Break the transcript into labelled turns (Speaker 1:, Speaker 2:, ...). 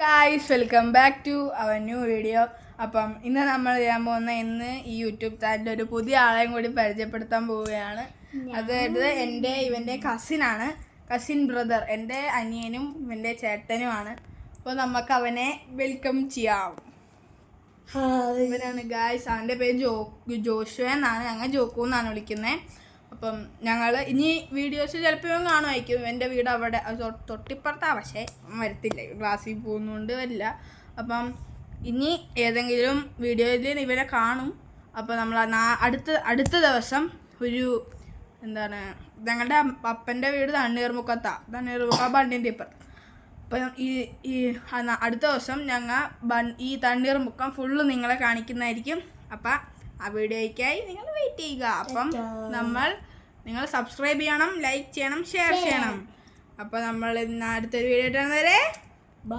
Speaker 1: Guys welcome back to our new video. അപ്പം ഇന്ന് നമ്മൾ ചെയ്യാൻ പോകുന്ന ഈ യൂട്യൂബ് ചാനലിൽ ഒരു പുതിയ ആളെയും കൂടി പരിചയപ്പെടുത്താൻ പോവുകയാണ്. അതായത് ഇവൻ്റെ കസിൻ ബ്രദർ, എൻ്റെ അനിയനും ഇവൻ്റെ ചേട്ടനുമാണ്. അപ്പോൾ നമുക്ക് അവനെ വെൽക്കം ചെയ്യാം. ഇവനാണ് ഗായ്സ്, അവൻ്റെ പേര് ജോഷുവ എന്നാണ്, ഞങ്ങൾ ജോക്കു എന്നാണ് വിളിക്കുന്നത്. അപ്പം ഞങ്ങൾ ഇനി വീഡിയോസ് ചിലപ്പോൾ കാണുമായിരിക്കും. എൻ്റെ വീട് അവിടെ തൊട്ടിപ്പുറത്താണ്, പക്ഷേ വരത്തില്ല, ക്ലാസ്സിൽ പോകുന്നതുകൊണ്ട് വരില്ല. അപ്പം ഇനി ഏതെങ്കിലും വീഡിയോയിൽ ഇവരെ കാണും. അപ്പോൾ നമ്മൾ അടുത്ത ദിവസം ഞങ്ങളുടെ അപ്പൻ്റെ വീട് തണ്ണീർമുക്ക ബണ്ടിൻ്റെ ഇപ്പുറത്ത്. അപ്പം അടുത്ത ദിവസം ഞങ്ങൾ ഈ തണ്ണീർമുക്കം ഫുള്ള് നിങ്ങളെ കാണിക്കുന്നതായിരിക്കും. അപ്പം ആ വീഡിയോയ്ക്കായി നിങ്ങൾ വെയിറ്റ് ചെയ്യുക. അപ്പം നിങ്ങൾ സബ്സ്ക്രൈബ് ചെയ്യണം, ലൈക്ക് ചെയ്യണം, ഷെയർ ചെയ്യണം. അപ്പോൾ നമ്മൾ ഇന്ന് അടുത്തൊരു വീഡിയോ ഇടുന്നത് വരെ ബൈ.